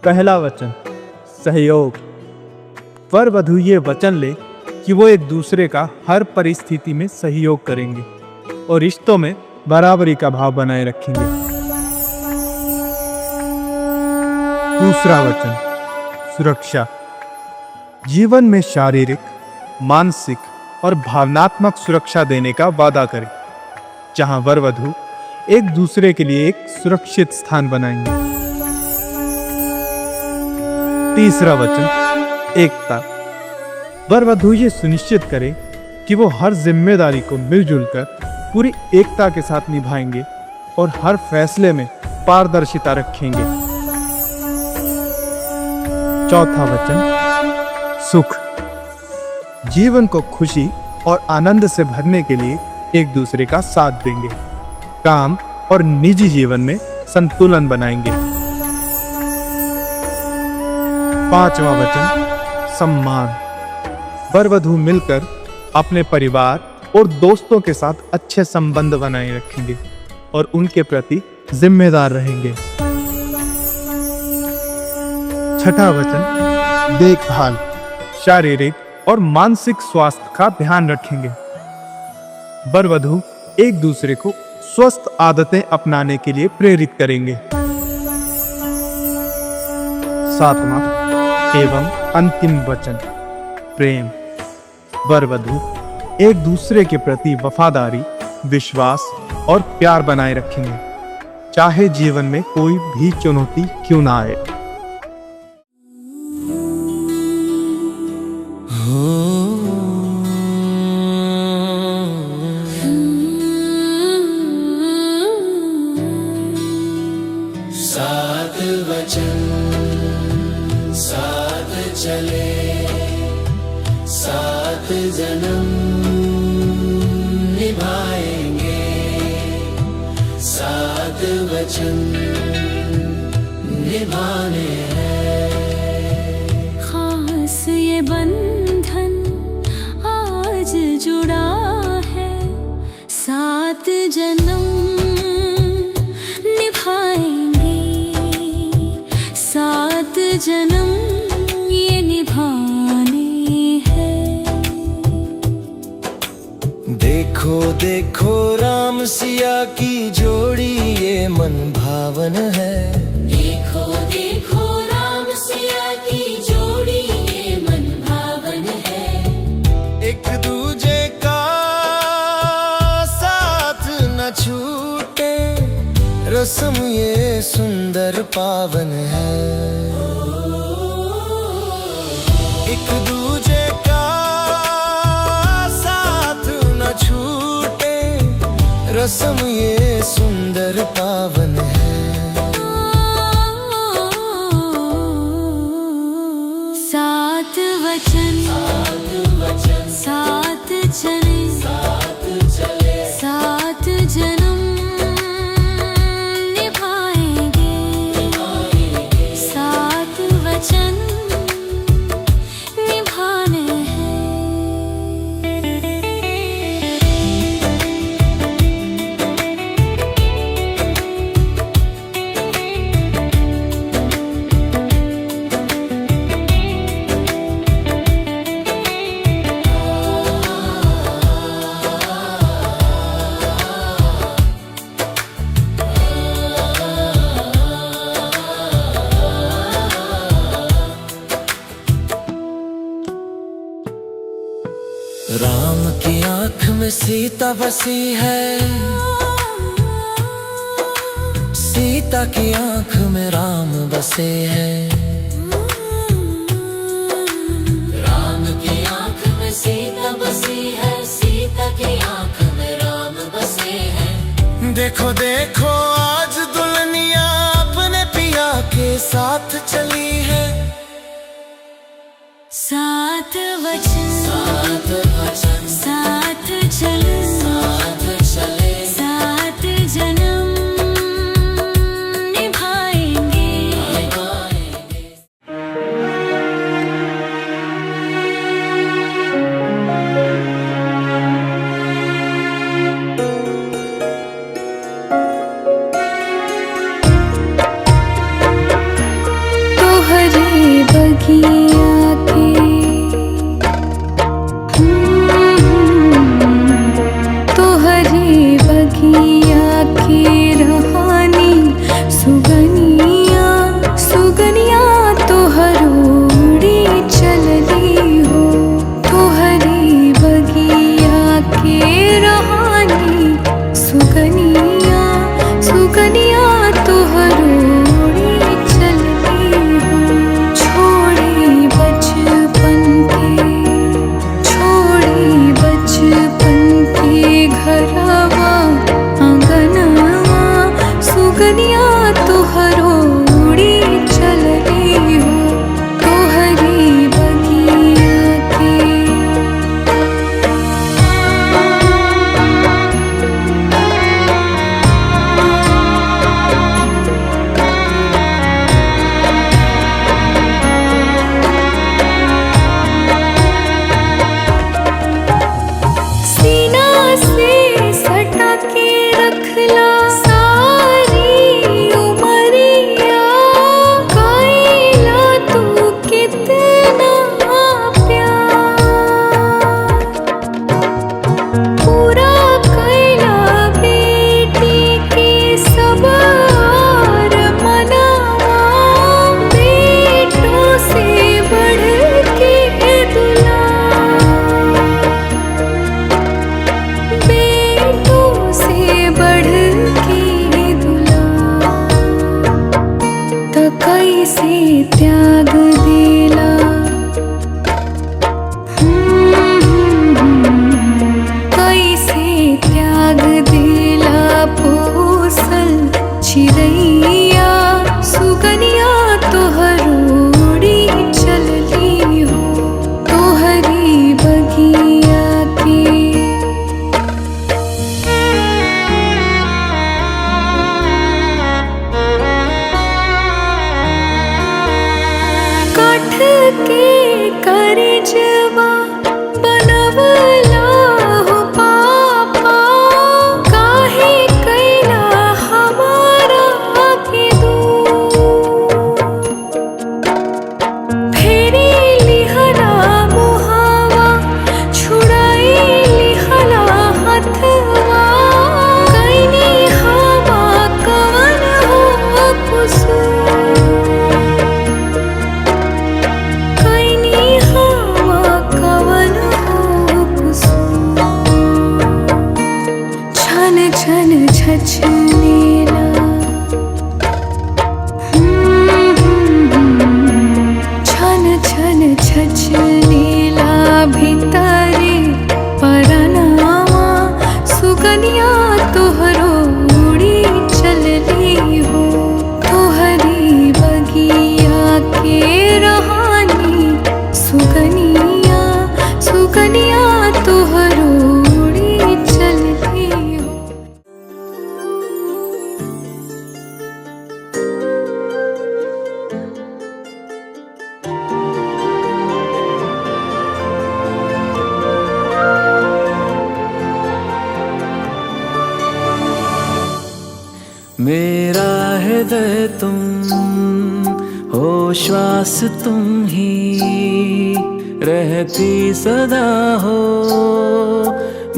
पहला वचन सहयोग। वर वधू ये वचन ले कि वो एक दूसरे का हर परिस्थिति में सहयोग करेंगे और रिश्तों में बराबरी का भाव बनाए रखेंगे। दूसरा वचन सुरक्षा। जीवन में शारीरिक, मानसिक और भावनात्मक सुरक्षा देने का वादा करें, जहां वर वधू एक दूसरे के लिए एक सुरक्षित स्थान बनाएंगे। तीसरा वचन एकता। वर वधू ये सुनिश्चित करे कि वो हर जिम्मेदारी को मिलजुल कर पूरी एकता के साथ निभाएंगे और हर फैसले में पारदर्शिता रखेंगे। चौथा वचन सुख। जीवन को खुशी और आनंद से भरने के लिए एक दूसरे का साथ देंगे, काम और निजी जीवन में संतुलन बनाएंगे। पांचवा वचन सम्मान। वर वधू मिलकर अपने परिवार और दोस्तों के साथ अच्छे संबंध बनाए रखेंगे और उनके प्रति जिम्मेदार रहेंगे। छठा वचन देखभाल। शारीरिक और मानसिक स्वास्थ्य का ध्यान रखेंगे। वर वधू एक दूसरे को स्वस्थ आदतें अपनाने के लिए प्रेरित करेंगे। सातवां एवं अंतिम वचन प्रेम। वर वधू एक दूसरे के प्रति वफादारी, विश्वास और प्यार बनाए रखेंगे, चाहे जीवन में कोई भी चुनौती क्यों ना आए। सात वचन साथ चले, सात जन्म निभाएंगे। सात वचन निभाने हैं। खास ये बंधन आज जुड़ा है, सात जन्म निभाएंगे। सात जन्म ये निभाने हैं। देखो देखो राम सिया की जोड़ी ये मन भावन है। देखो देखो राम सिया की जोड़ी ये मन भावन है। एक दूजे का साथ न छूटे, रस्म ये सुंदर पावन है। एक दूजे का साथ न छूटे, रस्म ये सुंदर पावन है। सात वचन सात चले, सात जन्म निभाएंगे। सात वचन निभाने हैं। राम की आंख में सीता बसी है, सीता की आंख में राम बसे हैं। राम की आंख में सीता बसी है, सीता की आंख में राम बसे हैं। देखो देखो आज दुल्हनिया अपने पिया के साथ चली है। सात वचन साथ चले, सात जन्म निभाएंगे। बगिया के तोहरी बगिया के रहानी सुगनिया सुगनिया तोहरोड़ी चलली हो। तोहरी बगिया के रहानी सुगनिया सुगनिया तोहरोड़ी चलली हो। छोड़ी बचपन के घरवा आंगनवा सुगनिया तोहरोड़ी चलली हो। तोहरी बगिया के सीना से सटा के रखला सारी उमरिया। कैला तू कितना प्यार पूरा कैला बेटी के सब मनवा। बेटों से बढ़ के दुलार बेटों से बढ़ के दुलार। त कैसे त्याग देला कैसे त्याग देला पोसल चिड़ैया सुगनिया तोहरोड़ी चलली हो। तोहरी बगिया के काठ के करिजवा बनवला हो पापा। काहे कैला हमारा के दूर। फेरी लिहला मुहावा छुड़ाई लिहला हथवा। कैनी हवा कवन हो कुसूर। कैनी हवा कवन हो कुसूर। छन छन छछनेला छन छन छछनेला भीतरे परनावा सुगनिया तोहरोड़ी चलली हो। तोहरी बगिया के रहानी सुगनिया सुगनिया तोहरोड़ी चलली हो। मेरा हृदय तुम हो, श्वास तुम ही रहती सदा हो।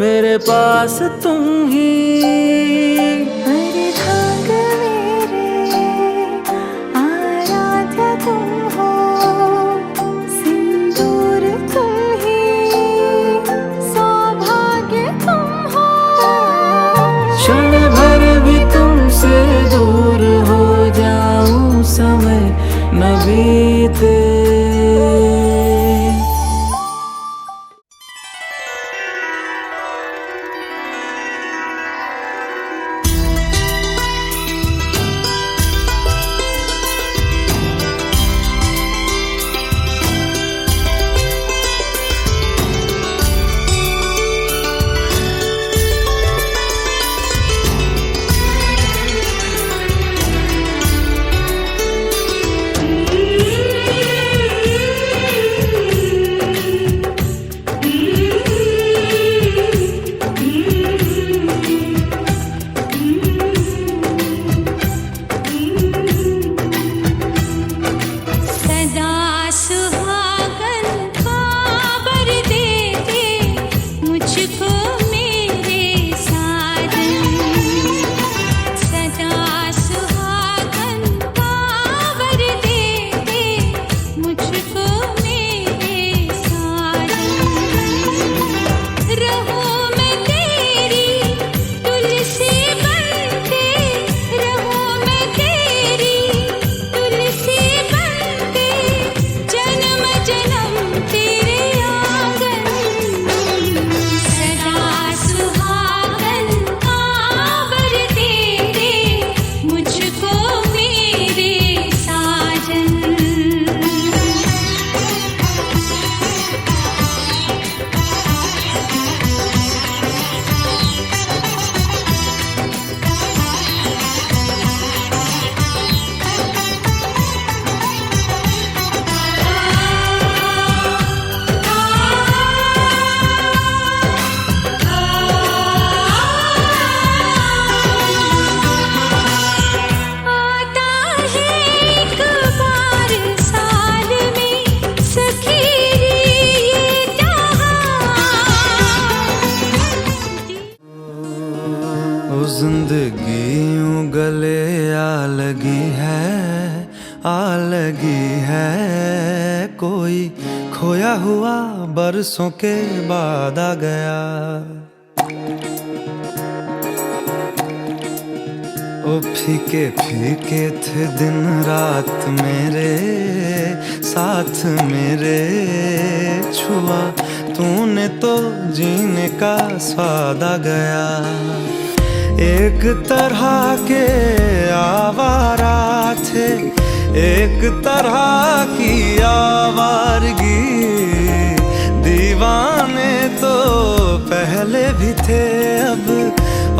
मेरे पास तुम ही अर्धांग मेरे आराध्य तुम हो। सिंदूर तुम ही सौभाग्य तुम हो। क्षण भर भी तुमसे दूर हो जाऊं समय न बीते। गले आ लगी है कोई खोया हुआ बरसों के बाद आ गया। ओ फीके फीके थे दिन रात मेरे साथ मेरे, छुआ तूने तो जीने का स्वाद आ गया। एक तरह के आवारा थे, एक तरह की आवारगी, दीवाने तो पहले भी थे अब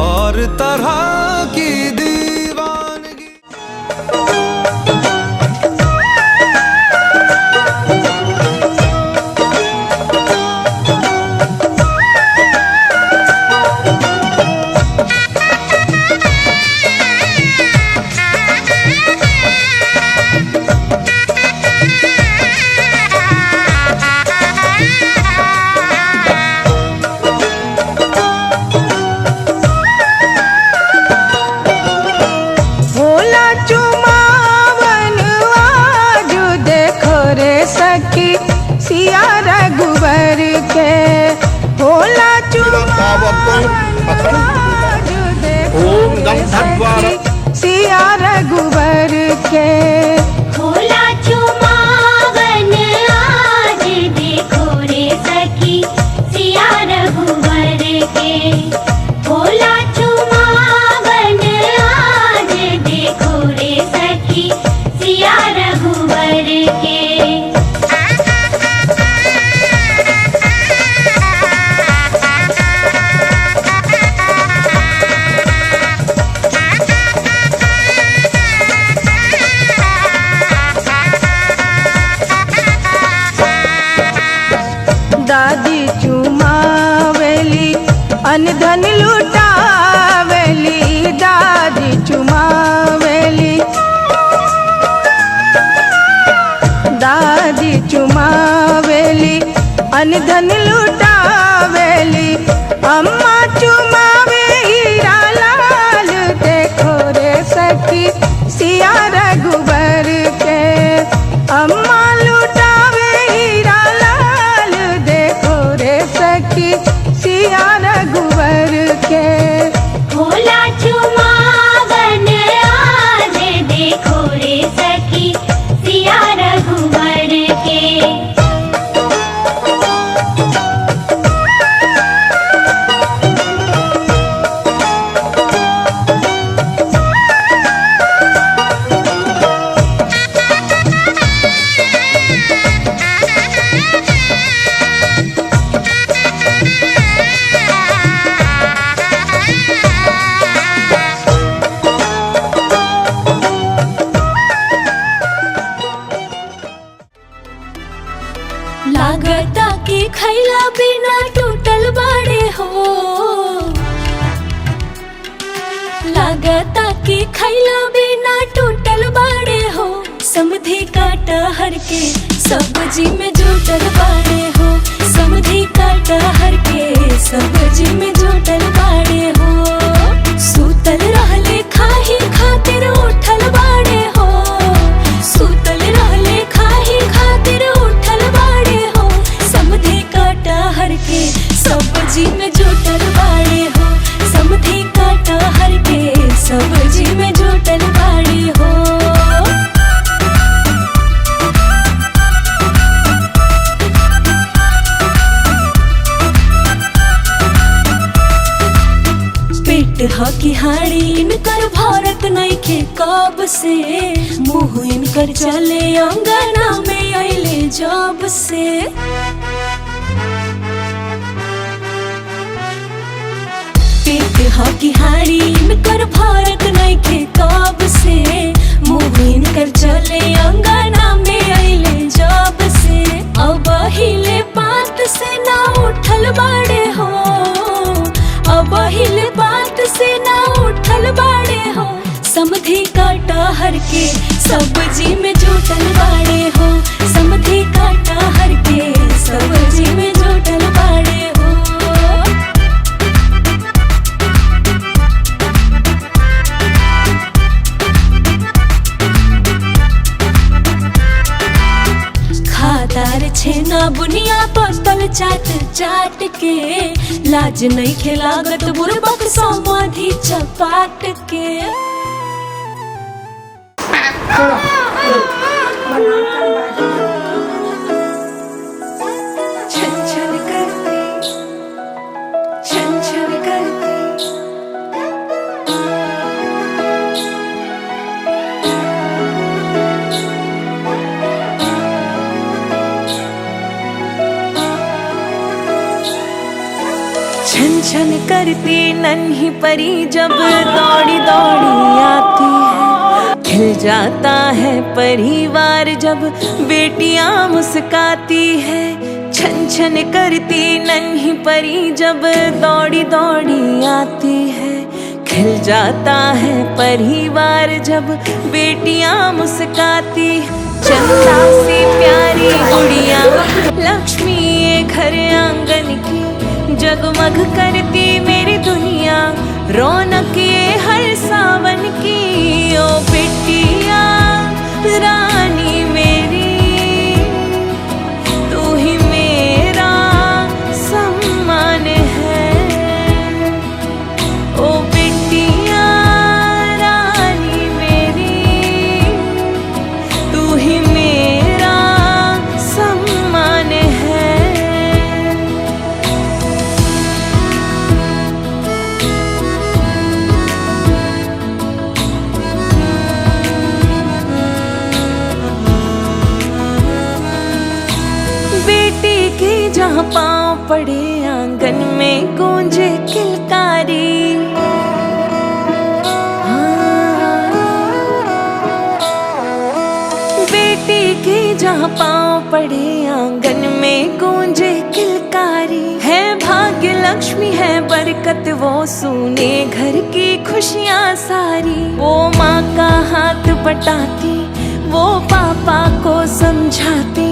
और तरह की दीवानगी। सिया रघुवर के भोला सिया रघुवर के भोला चुमावन आज देखो रे सखी सिया रघुवर के। भोला चुमावन आज देखो रे सखी सिया रघुवर के। दादी चुमावेली अनधन लुटावेली, दादी चुमावेली दादी चुमावेली अनधन लुटावेली, अम्मा चुमावे हीरा लाल देखो रे सखी सिया रघुवर के। अम्मा लुटावे हीरा लाल देखो रे सखी सिया रघुवर के। भोला चुमावन आज देखो रे सखी सिया रघुवर के। लागता कि खैला बिना टूटल बाड़े हो, लागता कि खैला बिना टूटल बाड़े हो, समधी काटा हर के सब्जी में जुटल बाड़े हो, समधी काटा हर के सब्जी में जुटल बाड़े हो। सूतल रहले खाही खातिर उठल बाड़े हो, सूतल रहले खाही खातिर उठल बाड़े हो, समधी काटा हर के सब्जी में जुटल बाड़े हो, समधी काटा हर के सब्जी में जुटल बाड़े हो। पेट हकी हाड़ी इनकर भारत नइखे कब से, मुँह इनकर चले अंगना में अइले जब से। पेट हकी हाड़ी इनकर भारत नइखे कब से, मुँह इनकर चले अंगना में अइले जब से। अब हिले बात से ना उठल बाड़े हो, अब हिले बात से ना उठल बाड़े हो, समधी काटा हर के सब्जी में जुटल बाड़े हो, समधी काटा हर के सब्जी में जुटल बाड़े हो। साबुनिया बोतल चाट चाट के, लाज नहीं खिलागत बुरबक समाधि चपाट के। छन छन करती, छन छन करती, छन छन करती नन्ही परी जब दौड़ी दौड़ी आती है, खिल जाता है परिवार जब बेटियां मुस्काती है। छन छन करती नन्ही परी जब दौड़ी दौड़ी आती है, खिल जाता है परिवार जब बेटियां मुस्काती। चंदा सी प्यारी गुड़िया लक्ष्मी ये घर आंगन की, जगमग करती मेरी दुनिया रौनक ये हर सावन की। ओ बिटिया रानी मेरी, तू ही मेरा सम्मान है। ओ बिटिया रानी मेरी, तू ही मेरा सम्मान है। जहाँ पाँव पड़े आंगन में गूंजे किलकारी, बेटी की जहाँ पाँव पड़े आंगन में गूंजे किलकारी। है भाग्य लक्ष्मी है बरकत वो सूने घर की खुशियाँ सारी। वो माँ का हाथ बटाती, वो पापा को समझाती,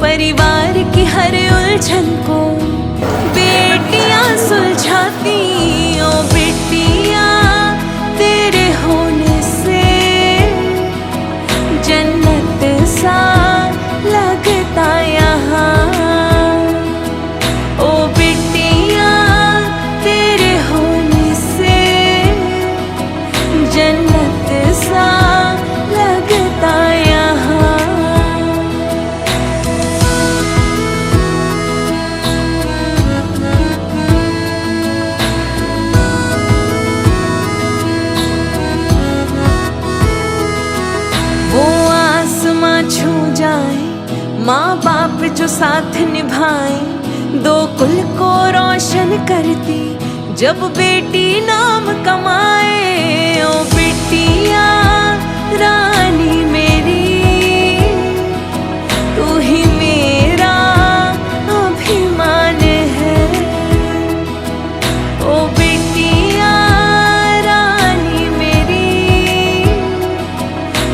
परिवार की हर उलझन को बेटियां सुलझाती। ओ बेटिया तेरे होने से जन्नत सा लगता यहाँ। ओ बेटिया तेरे होने से जन्नत सा लगता यहाँ। छू जाए माँ बाप जो साथ निभाए, दो कुल को रोशन करती जब बेटी नाम कमाए। ओ बेटिया रानी मेरी, तू ही मेरा अभिमान है। ओ बेटिया रानी मेरी,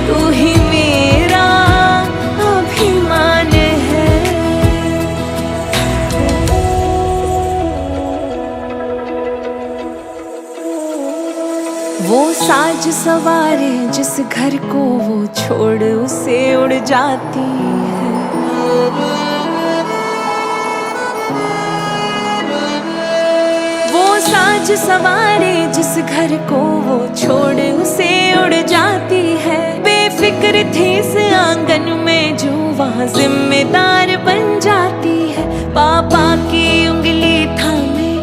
तू ही वो साज सवारे जिस घर को वो छोड़ उसे उड़ जाती है। वो साज सवारे जिस घर को वो छोड़ उसे उड़ जाती है। बेफिक्र थी इस आंगन में जो वहाँ जिम्मेदार बन जाती है। पापा की उंगली थामे,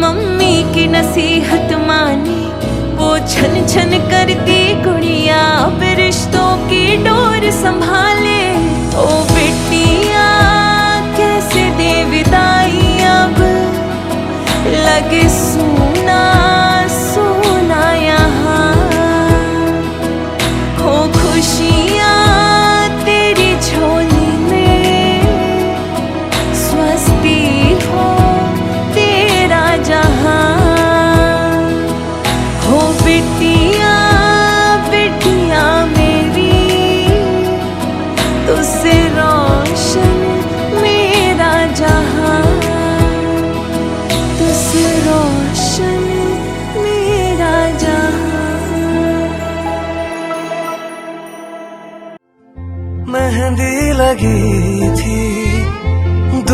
मम्मी की नसीहत माने, वो छन छन करती गुड़िया अब रिश्तों की डोर संभाले। ओ बेटिया कैसे दे विदाई अब, लगे सोना सोना यहाँ। हो खुशियाँ तेरी झोली में, स्वस्ति हो तेरा जहाँ। हो बिटिया बिटिया मेरी, तुझसे रोशन मेरा जहाँ, तुझसे रोशन मेरा जहाँ। मेहंदी लगी थी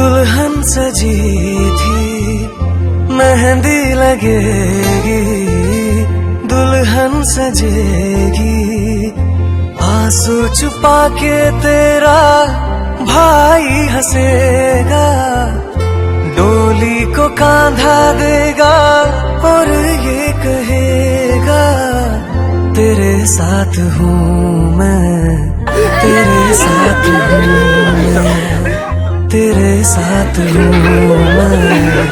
दुल्हन सजी थी मेहंदी लगेगी, दुल्हन सजेगी, आंसू छुपा के तेरा भाई हंसेगा, डोली को कांधा देगा और ये कहेगा तेरे साथ हूँ मैं, तेरे साथ हूँ मैं, तेरे साथ हूँ मैं,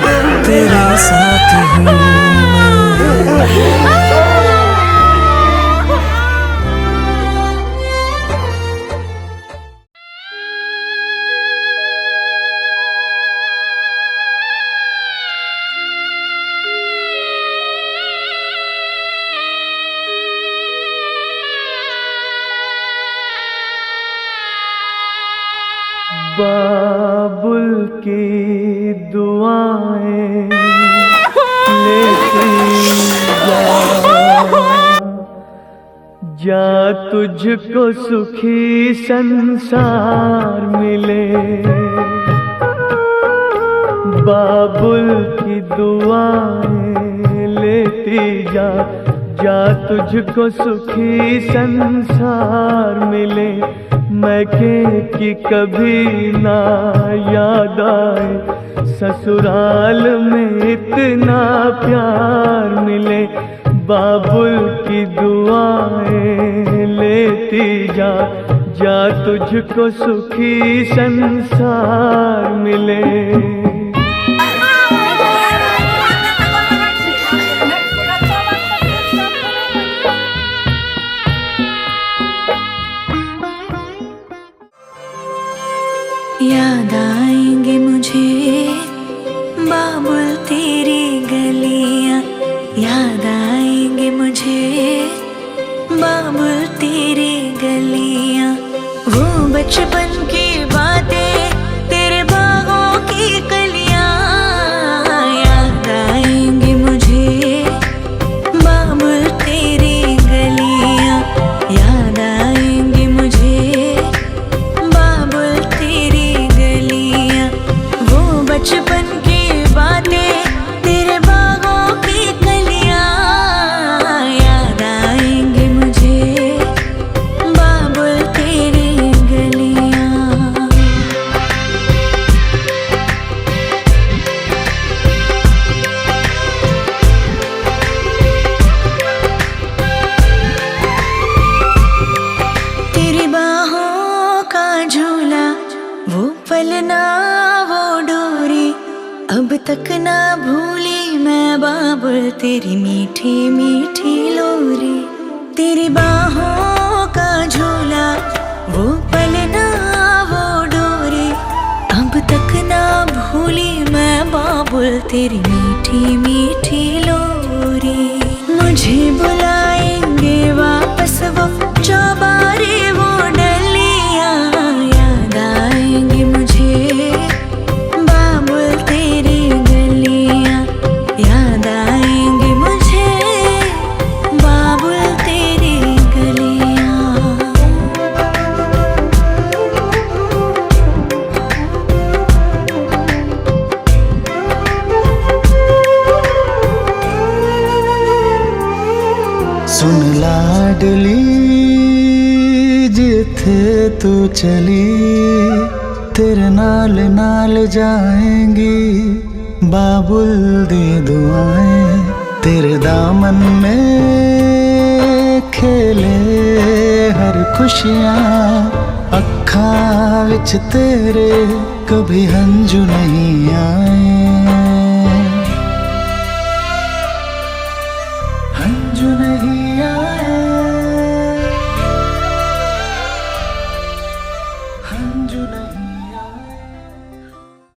तेरे साथ हूँ मैं। बाबुल की दुआएं लेती जा तुझको सुखी संसार मिले, बाबुल की दुआएं लेती जा तुझको सुखी संसार मिले, मैके की कभी ना याद आए, ससुराल में इतना प्यार मिले, बाबुल की दुआएं लेती जा तुझको सुखी संसार मिले। याद आएंगे मुझे बाबुल तेरी गलियां, याद आएंगे मुझे बाबुल तेरी गलियां, वो बचपन की बातें तेरे बागों की कलियां, याद आएंगे मुझे बाबुल तेरी गलियां, याद आएंगे मुझे बाबुल तेरी गलियां, वो बचपन की बातें तेरे बागों की कलियां, याद आएंगे मुझे बाबुल तेरी गलियां। तेरी बाहों का झूला, वो पलना वो डोरी, अब तक ना भूली मैं बाबुल तेरी मीठी मीठी लोरी, तेरी बाहों का झूला, वो पलना वो डोरी, अब तक ना भूली मैं बाबुल तेरी मीठी मीठी लोरी, मुझे बुलाएंगे वापस वो चौबारे वो डलियां, याद आएंगे मुझे बाबुल तेरी गलियां, याद आएंगे मुझे बाबुल तेरी गलियां। सुन लाडली जिथे तू चली, तेरे नाल नाल जाएंगी बाबुल दी दुआएं, तेरे दामन में खेले हर खुशियाँ, अखां विच तेरे कभी हंजू नहीं आए, हंजू नहीं आए, हंजू नहीं